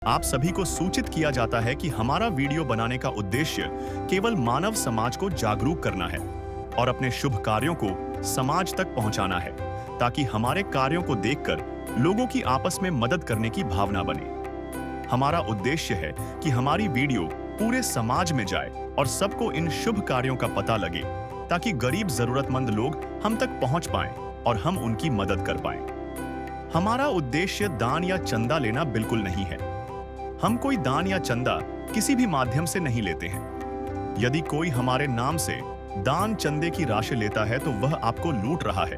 आप सभी को सूचित किया जाता है कि हमारा वीडियो बनाने का उद्देश्य केवल मानव समाज को जागरूक करना है और अपने शुभ कार्यों को समाज तक पहुंचाना है, ताकि हमारे कार्यों को देखकर लोगों की आपस में मदद करने की भावना बने। हमारा उद्देश्य है कि हमारी वीडियो पूरे समाज में जाए और सबको इन शुभ कार्यों का पता लगे, ताकि गरीब जरूरतमंद लोग हम तक पहुंच पाएं और हम उनकी मदद कर पाएं। हमारा उद्देश्य दान या चंदा लेना बिल्कुल नहीं है। हम कोई दान या चंदा किसी भी माध्यम से नहीं लेते हैं। यदि कोई हमारे नाम से दान चंदे की राशि लेता है तो वह आपको लूट रहा है।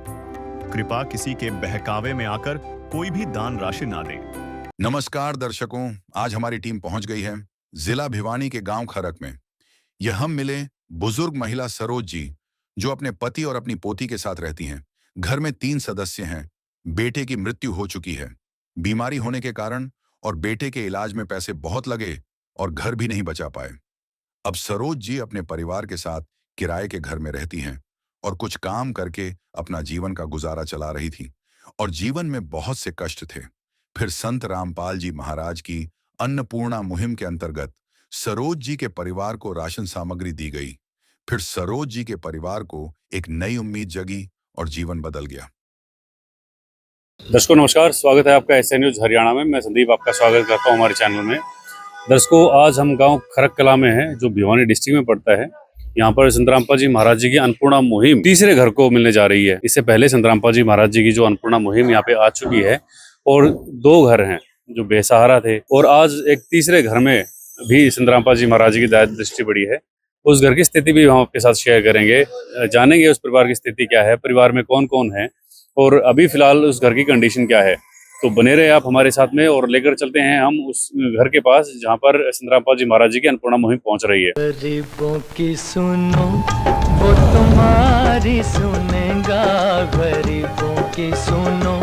कृपया किसी के बहकावे में आकर कोई भी दान राशि ना दें। नमस्कार दर्शकों, आज हमारी टीम पहुंच गई है जिला भिवानी के गांव खरक में। यह हम मिले बुजुर्ग महिला सरोज जी, जो अपने पति और अपनी पोती के साथ रहती हैं। घर में 3 सदस्य हैं। बेटे की मृत्यु हो चुकी है बीमारी होने के कारण, और बेटे के इलाज में पैसे बहुत लगे और घर भी नहीं बचा पाए। अब सरोज जी अपने परिवार के साथ किराए के घर में रहती हैं और कुछ काम करके अपना जीवन का गुजारा चला रही थी, और जीवन में बहुत से कष्ट थे। फिर संत रामपाल जी महाराज की अन्नपूर्णा मुहिम के अंतर्गत सरोज जी के परिवार को राशन सामग्री दी गई। फिर सरोज जी के परिवार को एक नई उम्मीद जगी और जीवन बदल गया। दर्शकों नमस्कार, स्वागत है आपका एसए न्यूज हरियाणा में। मैं संदीप आपका स्वागत करता हूं हमारे चैनल में। दर्शकों, आज हम गांव खरक कला में हैं, जो भिवानी डिस्ट्रिक्ट में पड़ता है। यहां पर संत रामपाल जी महाराज जी की अन्नपूर्णा मुहिम तीसरे घर को मिलने जा रही है। इससे पहले संत रामपाल जी महाराज जी की जो अन्नपूर्णा मुहिम यहाँ पे आ चुकी है, और 2 घर हैं जो बेसहारा थे, और आज एक तीसरे घर में भी संत रामपाल जी महाराज जी की दया दृष्टि बड़ी है। उस घर की स्थिति भी हम आपके साथ शेयर करेंगे, जानेंगे उस परिवार की स्थिति क्या है, परिवार में कौन कौन है, और अभी फिलहाल उस घर की कंडीशन क्या है। तो बने रहे आप हमारे साथ में, और लेकर चलते हैं हम उस घर के पास जहां पर संत रामपाल जी महाराज जी की अन्नपूर्णा मुहिम पहुंच रही है। गरीबों की सुनो, वो तुम्हारी सुनेगा। गरीबों की सुनो,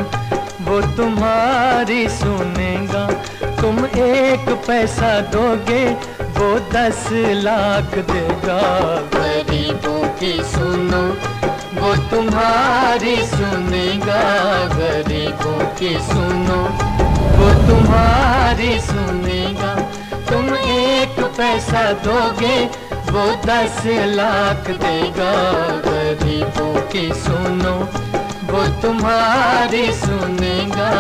वो तुम्हारी सुनेगा। तुम 1 पैसा दोगे, वो 10 लाख देगा। गरीबों की सुनो, वो तुम्हारी सुनेगा। गरीबों की सुनो, वो तुम्हारी सुनेगा। तुम 1 पैसा दोगे, वो 10 लाख देगा। गरीबों की सुनो, वो तुम्हारी सुनेगा।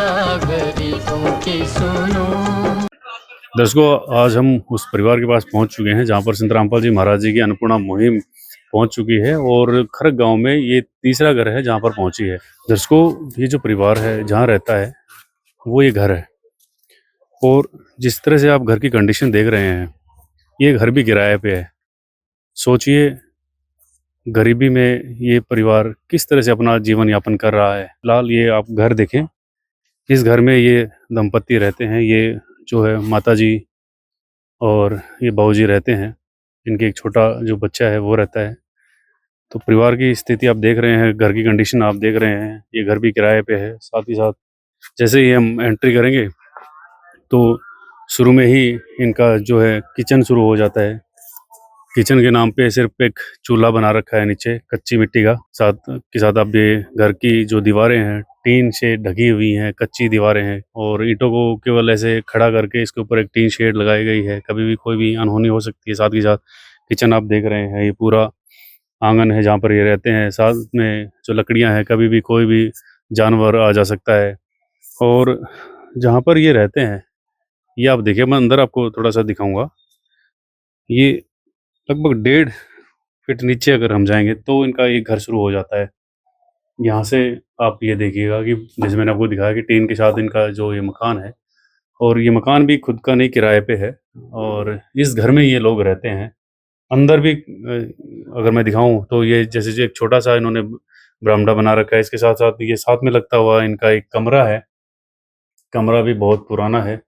गरीबों की सुनो। दर्शकों, आज हम उस परिवार के पास पहुंच चुके हैं जहां पर संत रामपाल जी महाराज जी की अन्नपूर्णा मुहिम पहुंच चुकी है, और खरक गांव में ये तीसरा घर है जहां पर पहुंची है। दर्शकों, ये जो परिवार है जहां रहता है वो ये घर है, और जिस तरह से आप घर की कंडीशन देख रहे हैं, ये घर भी किराए पे है। सोचिए, गरीबी में ये परिवार किस तरह से अपना जीवन यापन कर रहा है। फिलहाल ये आप घर देखें, इस घर में ये दंपत्ति रहते हैं। ये जो है माता जी और ये बाबूजी रहते हैं। इनके एक छोटा जो बच्चा है वो रहता है। तो परिवार की स्थिति आप देख रहे हैं, घर की कंडीशन आप देख रहे हैं। ये घर भी किराए पे है। साथ ही साथ जैसे ही हम एंट्री करेंगे तो शुरू में ही इनका जो है किचन शुरू हो जाता है। किचन के नाम पे सिर्फ एक चूल्हा बना रखा है नीचे, कच्ची मिट्टी का। साथ आप ये घर की जो दीवारें हैं टीन से ढकी हुई हैं, कच्ची दीवारें हैं, और ईंटों को केवल ऐसे खड़ा करके इसके ऊपर एक टीन शेड लगाई गई है। कभी भी कोई भी अनहोनी हो सकती है। साथ ही साथ किचन आप देख रहे हैं, ये पूरा आंगन है जहाँ पर ये रहते हैं। साथ में जो लकड़ियाँ हैं, कभी भी कोई भी जानवर आ जा सकता है। और जहाँ पर ये रहते हैं, ये आप देखिए, मैं अंदर आपको थोड़ा सा दिखाऊंगा। ये लगभग 1.5 फीट नीचे अगर हम जाएंगे तो इनका ये घर शुरू हो जाता है। यहाँ से आप ये देखिएगा कि जैसे मैंने आपको दिखाया कि टीन के साथ इनका जो ये मकान है, और ये मकान भी खुद का नहीं, किराए पे है, और इस घर में ये लोग रहते हैं। अंदर भी अगर मैं दिखाऊं तो ये जैसे जो एक छोटा सा इन्होंने बरामदा बना रखा है, इसके साथ साथ ये साथ में लगता हुआ इनका एक कमरा है। कमरा भी बहुत पुराना है,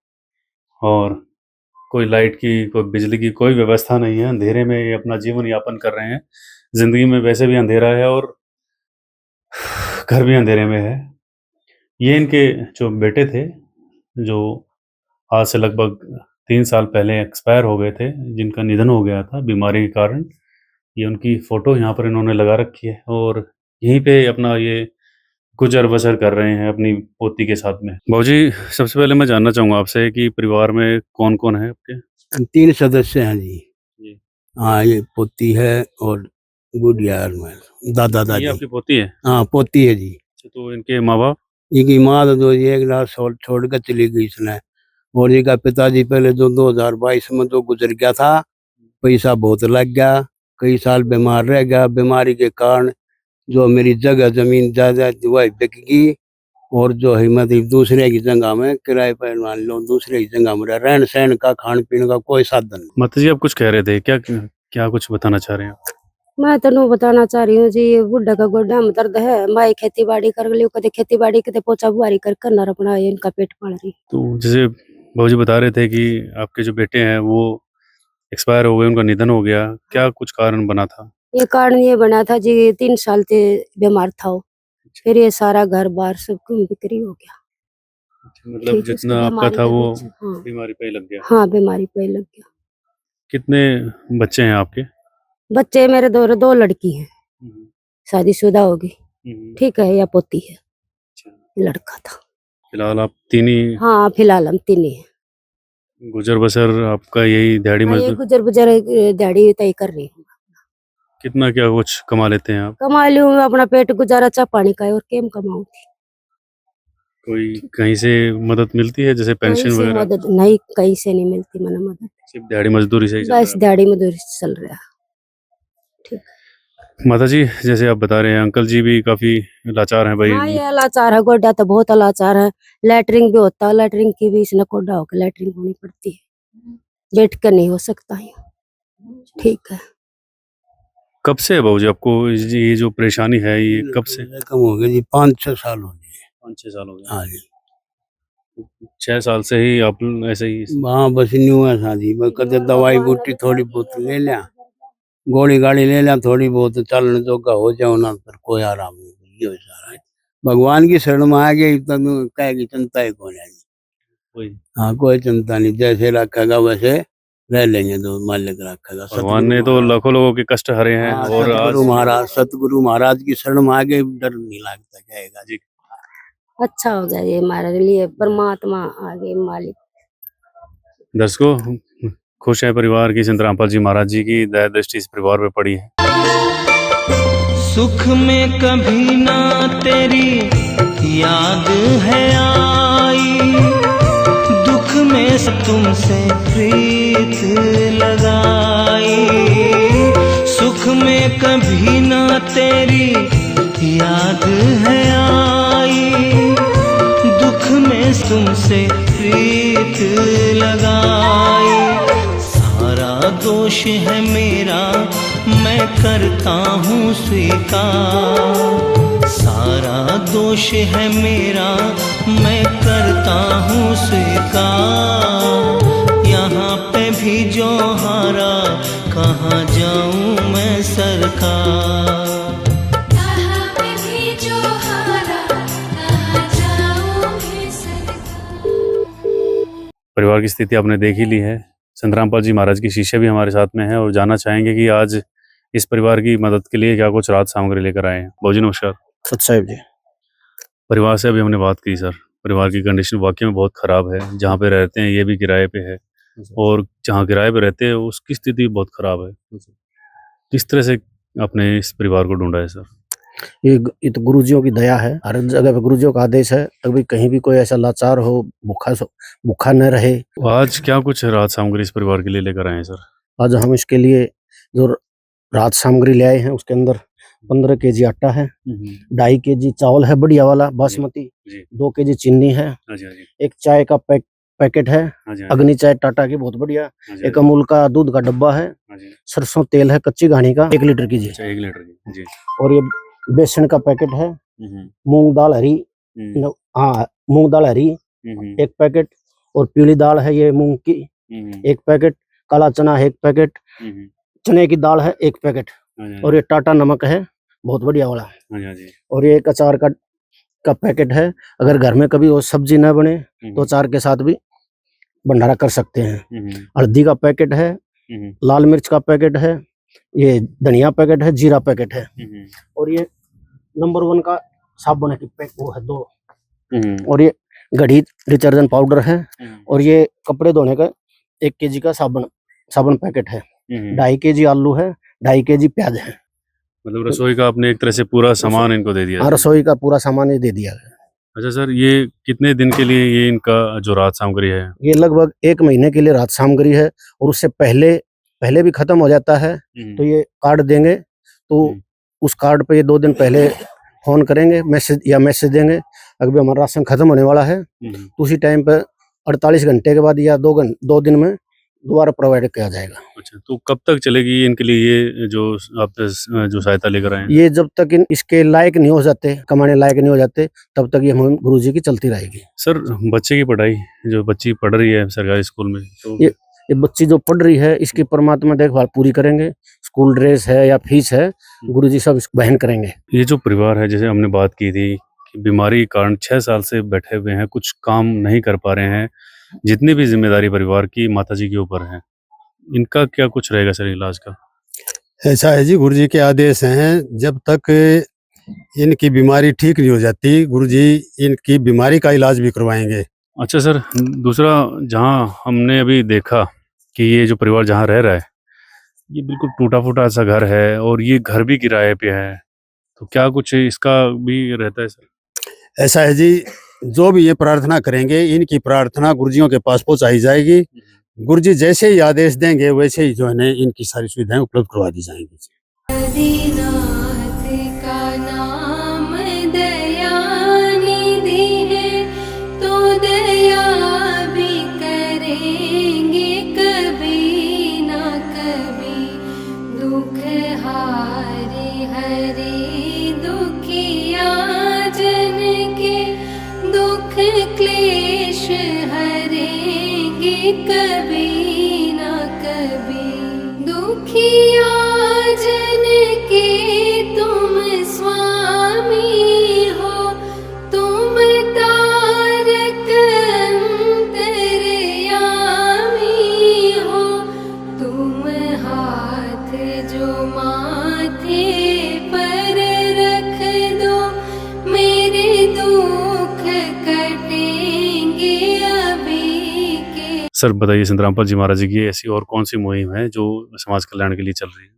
और कोई लाइट की, कोई बिजली की कोई व्यवस्था नहीं है। अंधेरे में ये अपना जीवन यापन कर रहे हैं। जिंदगी में वैसे भी अंधेरा है, और घर भी अंधेरे में है। ये इनके जो बेटे थे, जो आज से लगभग 3 साल पहले एक्सपायर हो गए थे, जिनका निधन हो गया था बीमारी के कारण। ये उनकी फ़ोटो यहाँ पर इन्होंने लगा रखी है, और यहीं पे अपना ये गुजर बसर कर रहे हैं अपनी पोती के साथ में। बाबूजी, सबसे पहले मैं जानना चाहूंगा आपसे कि परिवार में कौन कौन है आपके? 3 सदस्य हैं जी। जी। हाँ, ये पोती है और गुड़िया है और मैं, दादा ये दादी। आपकी पोती है? हाँ, पोती है जी। अच्छा, तो इनके माँ बाप? इनकी माँ तो जो एक लाख छोड़ कर चली गई इसने, और इनका पिताजी पहले जो 2022 में तो गुजर गया था। पैसा बहुत लग गया, कई साल बीमार रह गया। बीमारी के कारण जो मेरी जगह जमीन जायदाद वह बिक गई, और जो है मतलब दूसरे की जगह में किराए पर मान लो, दूसरे की जगह में रहन सहन का खान पीने का कोई साधन नहीं। माता जी, आप कुछ कह रहे थे, क्या क्या कुछ बताना चाह रहे हैं आप? मैं तो बताना चाह रही हूँ जी, ये बुढ़ा का गोड्डा में दर्द है। माई खेती बाड़ी कर ली, कदे खेती बाड़ी कदे पोचा बुआरी कर करना अपना इनका पेट पाल रही। तो जैसे बाबूजी बता रहे थे कि आपके जो बेटे हैं वो एक्सपायर हो गए, उनका निधन हो गया, क्या कुछ कारण बना था? ये कारण ये बना था जी, 3 साल से बीमार था वो। फिर ये सारा घर बार सब बिक्री हो गया। मतलब ठीक, जितना उसको आपका बीमारी था के वो बीच- हाँ बीमारी पे ही लग गया। हाँ, बीमारी पे लग गया। कितने बच्चे हैं आपके? बच्चे मेरे दो लड़की हैं, शादीशुदा होगी। ठीक है, या पोती है, लड़का था। फिलहाल आप तीन ही हाँ, फिलहाल हम 3 ही हैं। गुजर बसर आपका यही दिहाड़ी हाँ, ये मजदूर? गुजर गुजर दिहाड़ी तय कर रही हूँ। कितना क्या कुछ कमा लेते हैं आप? कमा लूँ अपना पेट गुजारा चा पानी का, और केम कमाऊँ। कोई कहीं से मदद मिलती है, जैसे कहीं पेंशन से वगैरह? मदद नहीं, कहीं से नहीं मिलती मना मदद। सिर्फ दिहाड़ी मजदूरी से ही चल बस रहा दिहाड़ी मजदूरी से चल रहा है। है? माता जी, जैसे आप बता रहे हैं, अंकल जी भी काफी लाचार हैं भाई। हाँ, ये लाचार है, गोड्डा तो बहुत लाचार है। लैटरिंग भी होता है, लैटरिंग की भी इसने कोडा होकर लैटरिंग होनी पड़ती है, बैठ कर नहीं हो सकता है। ठीक है। कब से है बाबूजी आपको ये जो परेशानी है, ये कब से? कम हो गया जी, 5-6 साल हो गए। 5-6 साल हो गए। हाँ जी। 6 साल से ही आप ऐसे ही? हाँ, बस न्यू है शादी में, कदे दवाई बूटी थोड़ी बहुत ले लिया, गोली गाड़ी ले लिया, थोड़ी बहुत चलने जोगा हो जाओ ना, फिर कोई आराम नहीं। ये सारा है भगवान की शरण में आ गई तो कहेगी चिंता ही कौन है जी। हाँ, कोई चिंता नहीं, जैसे रखेगा वैसे रह लेंगे, तो मालिक रखेगा। भगवान ने तो लाखों लोगों के कष्ट हरे हैं। हाँ, और आज सतगुरु महाराज की शरण में आ गए, डर नहीं लगता, कहेगा जी। अच्छा हो गया ये हमारे लिए, परमात्मा आगे मालिक। दर्शकों, खुश है परिवार की चंद्रामपाल जी महाराज जी की दया दृष्टि इस परिवार पे पड़ी है। सुख में कभी ना तेरी याद है आई, दुख में तुमसे प्रीत लगाई। सुख में कभी ना तेरी याद है आई, दुख में तुमसे प्रीत लगाई। सारा दोष है मेरा, मैं करता हूँ स्वीकार। सारा दोष है मेरा, मैं करता हूँ स्वीकार। यहाँ पे भी जो हारा, कहाँ जाऊँ मैं सरकार। परिवार की स्थिति आपने देख ही ली है। चंद्रामपाल जी महाराज की शिष्य भी हमारे साथ में है और जानना चाहेंगे कि आज इस परिवार की मदद के लिए क्या कुछ राहत सामग्री लेकर आए हैं। बाबूजी नमस्कार। साहब जी, परिवार से अभी हमने बात की सर, परिवार की कंडीशन वाकई में बहुत ख़राब है। जहाँ पे रहते हैं ये भी किराए पे है, और जहाँ किराए पे रहते हैं उसकी स्थिति बहुत ख़राब है। किस तरह से आपने इस परिवार को ढूंढा है सर? ये तो गुरुजियों की दया है। हर जगह पे गुरुजियों का आदेश है, अभी कहीं भी कोई ऐसा लाचार हो, भूखा न रहे। तो आज क्या कुछ राहत सामग्री इस परिवार के लिए लेकर आए हैं सर? आज हम इसके लिए जो राहत सामग्री ले आए हैं, उसके अंदर 15 केजी आटा है, 2.5 केजी चावल है बढ़िया वाला बासमती, 2 केजी चीनी है, एक चाय का पैकेट है, अग्नि चाय टाटा की बहुत बढ़िया, एक अमूल का दूध का डब्बा है, सरसों तेल है कच्ची घानी का 1 लीटर की जी, 1 लीटर की जी, और ये बेसन का पैकेट है, मूंग दाल हरी, हाँ मूंग दाल हरी 1 पैकेट, और पीली दाल है ये मूंग की 1 पैकेट, काला चना है 1 पैकेट, चने की दाल है 1 पैकेट, और ये टाटा नमक है बहुत बढ़िया वाला, और ये एक अचार का पैकेट है। अगर घर में कभी वो सब्जी न बने तो अचार के साथ भी भंडारा कर सकते हैं। हल्दी का पैकेट है, लाल मिर्च का पैकेट है, ये धनिया पैकेट है, जीरा पैकेट है, और ये नंबर 1 का साबुन की पैक वो है 2, और ये घड़ी डिटर्जेंट पाउडर है, और ये कपड़े धोने का 1 kg का साबुन पैकेट है, 2.5 kg आलू है, 2.5 kg प्याज है। मतलब रसोई का आपने एक तरह से पूरा सामान इनको दे दिया। हाँ, रसोई का पूरा सामान ये दे दिया है। अच्छा सर, ये कितने दिन के लिए ये इनका जो राहत सामग्री है? ये लगभग 1 महीने के लिए राहत सामग्री है, और उससे पहले भी खत्म हो जाता है तो ये कार्ड देंगे, तो उस कार्ड पे ये 2 दिन पहले फोन करेंगे, मैसेज देंगे अगर हमारा राशन खत्म होने वाला है, तो उसी टाइम पे 48 घंटे के बाद या 2 दिन में दोबारा प्रोवाइड किया जाएगा। अच्छा, तो कब तक चलेगी इनके लिए ये जो आप जो सहायता लेकर आए हैं? ये जब तक इसके लायक नहीं हो जाते, कमाने लायक नहीं हो जाते, तब तक ये गुरुजी की चलती रहेगी। सर, बच्चे की पढ़ाई, जो बच्ची पढ़ रही है सरकारी स्कूल में, तो ये बच्ची जो पढ़ रही है इसकी परमात्मा देखभाल पूरी करेंगे। स्कूल ड्रेस है या फीस है, गुरुजी सब वहन करेंगे। ये जो परिवार है, जैसे हमने बात की थी कि बीमारी के कारण 6 साल से बैठे हुए हैं, कुछ काम नहीं कर पा रहे हैं, जितनी भी जिम्मेदारी परिवार की माताजी के ऊपर है, इनका क्या कुछ रहेगा सर इलाज का? ऐसा है जी, गुरुजी के आदेश हैं, जब तक इनकी बीमारी ठीक नहीं हो जाती, गुरुजी इनकी बीमारी का इलाज भी करवाएंगे। अच्छा सर, दूसरा, जहाँ हमने अभी देखा कि ये जो परिवार जहाँ रह रहा है, ये बिल्कुल टूटा फूटा सा घर है, और ये घर भी किराए पे है, तो क्या कुछ इसका भी रहता है सर? ऐसा है जी, जो भी ये प्रार्थना करेंगे, इनकी प्रार्थना गुरुजियों के पास पहुंचाई जाएगी। गुरुजी जैसे ही आदेश देंगे वैसे ही जो है इनकी सारी सुविधाएं उपलब्ध करवा दी जाएंगी। आदिनाथ का नाम दयानिधि है, तो दया भी करेंगे कभी ना कभी। दुख हारे हरे दुखिया जन के, दुख क्लेश हरेंगे कभी ना कभी। दुखिया जन के तुम स्वामी हो, तुम तारक अंतर्यामी हो। तुम हाथ जो माथे पर रख दो, मेरे दुख कटेंगे अभी के। सर बताइए, संत रामपाल जी महाराज जी की ऐसी और कौन सी मुहिम है जो समाज कल्याण के लिए चल रही है?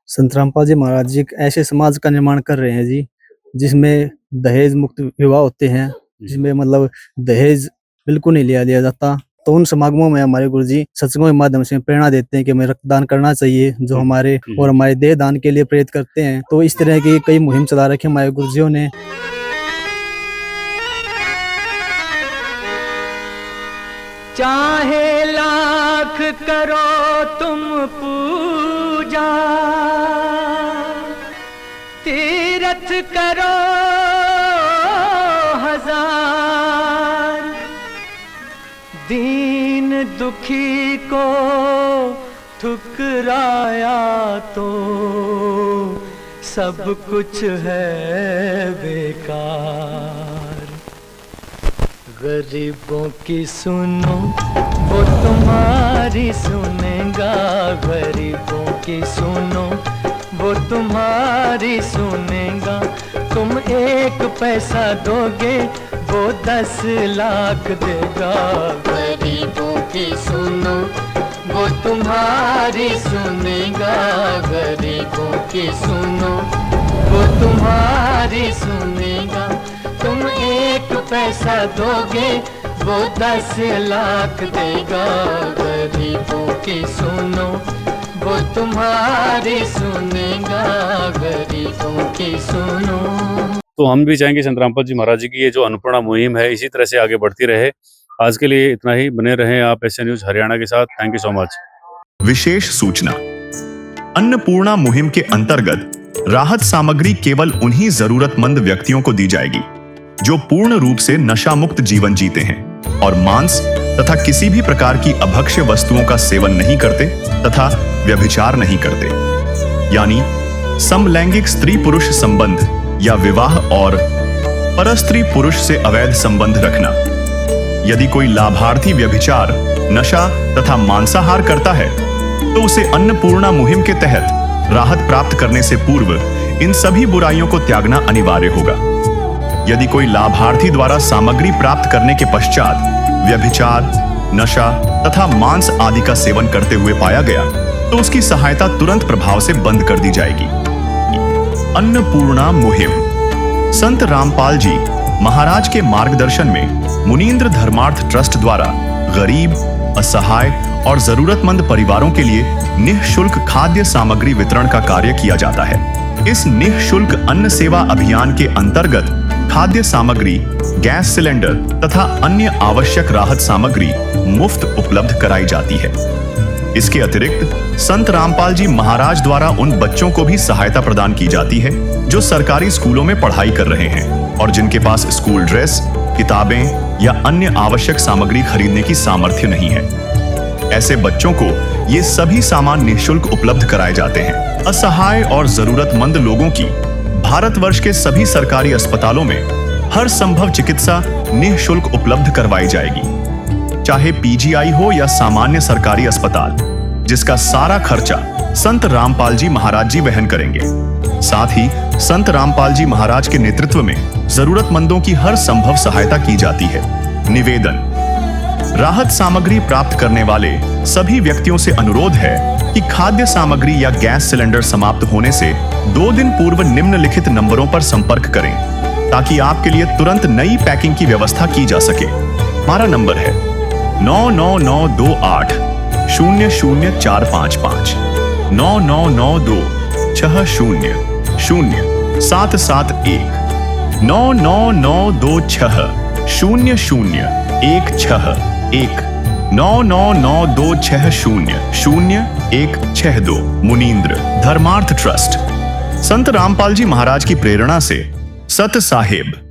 संत रामपाल जी महाराज जी एक ऐसे समाज का निर्माण कर रहे हैं जी, जिसमें दहेज मुक्त विवाह होते हैं, जिसमें मतलब दहेज बिल्कुल नहीं लिया जाता। तो उन समागमों में हमारे गुरुजी सत्संगों के माध्यम से प्रेरणा देते हैं कि हमें रक्तदान करना चाहिए, जो हमारे और हमारे देह दान के लिए प्रेरित करते हैं। तो इस तरह की कई मुहिम चला रखी हमारे गुरुजियों ने। चाहे लाख करो तुम पूजा, तीरथ करो हजार, दीन दुखी को ठुकराया तो सब कुछ है बेकार। गरीबों की सुनो वो तुम्हारी सुनेगा, गरीबों की सुनो वो तुम्हारी सुनेगा। तुम 1 पैसा दोगे वो 10 लाख देगा। गरीबों की सुनो वो तुम्हारी सुनेगा, गरीबों की सुनो वो तुम्हारी सुनेगा। तुम 1 पैसा दोगे वो 10 लाख देगा। गरीबों की सुनो वो तुम्हारी सुनेगा, गरीबों की सुनो। तो हम भी चाहेंगे संत रामपाल जी महाराज जी की ये जो अन्नपूर्णा मुहिम है इसी तरह से आगे बढ़ती रहे। आज के लिए इतना ही, बने रहें आप एसए न्यूज हरियाणा के साथ। Thank you so much. विशेष सूचना, अन्नपूर्णा मुहिम के अंतर्गत राहत सामग्री केवल उन्हीं जरूरतमंद व्यक्तियों को दी जाएगी जो पूर्ण रूप से नशा मुक्त जीवन जीते हैं और मांस तथा किसी भी प्रकार की अभक्ष्य वस्तुओं का सेवन नहीं करते तथा व्यभिचार नहीं करते, यानी समलैंगिक स्त्री पुरुष संबंध या विवाह और परस्त्री पुरुष से अवैध संबंध रखना। यदि कोई लाभार्थी व्यभिचार, नशा तथा मांसाहार करता है तो उसे अन्नपूर्णा मुहिम के तहत राहत प्राप्त करने से पूर्व इन सभी बुराइयों को त्यागना अनिवार्य होगा। यदि कोई लाभार्थी द्वारा सामग्री प्राप्त करने के पश्चात व्यभिचार, नशा तथा मांस आदि का सेवन करते हुए पाया गया तो उसकी सहायता तुरंत प्रभाव से बंद कर दी जाएगी। अन्नपूर्णा मुहिम। संत रामपाल जी महाराज के मार्गदर्शन में मुनींद्र धर्मार्थ ट्रस्ट द्वारा गरीब, असहाय और जरूरतमंद परिवारों के लिए निःशुल्क खाद्य सामग्री वितरण का कार्य किया जाता है। इस निःशुल्क अन्न सेवा अभियान के अंतर्गत खाद्य सामग्री, गैस सिलेंडर तथा अन्य आवश्यक राहत सामग्री मुफ्त उपलब्ध कराई जाती है। इसके अतिरिक्त संत रामपाल जी महाराज द्वारा उन बच्चों को भी सहायता प्रदान की जाती है जो सरकारी स्कूलों में पढ़ाई कर रहे हैं और जिनके पास स्कूल ड्रेस, किताबें या अन्य आवश्यक सामग्री खरीदने की सामर्थ्य नहीं है। ऐसे बच्चों को ये सभी सामान निःशुल्क उपलब्ध कराए जाते हैं। असहाय और जरूरतमंद लोगों की भारतवर्ष के सभी सरकारी अस्पतालों में हर संभव चिकित्सा निःशुल्क उपलब्ध करवाई जाएगी, चाहे पीजीआई हो या सामान्य सरकारी अस्पताल, जिसका सारा खर्चा संत रामपाल जी महाराज जी वहन करेंगे। साथ ही संत रामपाल जी महाराज के नेतृत्व में जरूरतमंदों की हर संभव सहायता की जाती है। निवेदन। राहत सामग्री प्राप्त करने वाले सभी व्यक्तियों से अनुरोध है कि खाद्य सामग्री या गैस सिलेंडर समाप्त होने से 2 दिन पूर्व निम्नलिखित नंबरों पर संपर्क करें ताकि आपके लिए तुरंत नई पैकिंग की व्यवस्था की जा सके। हमारा नंबर है 99928 00455 9992 60 0771 99926 0016 99926 मुनींद्र धर्मार्थ ट्रस्ट। संत रामपाल जी महाराज की प्रेरणा से सत साहिब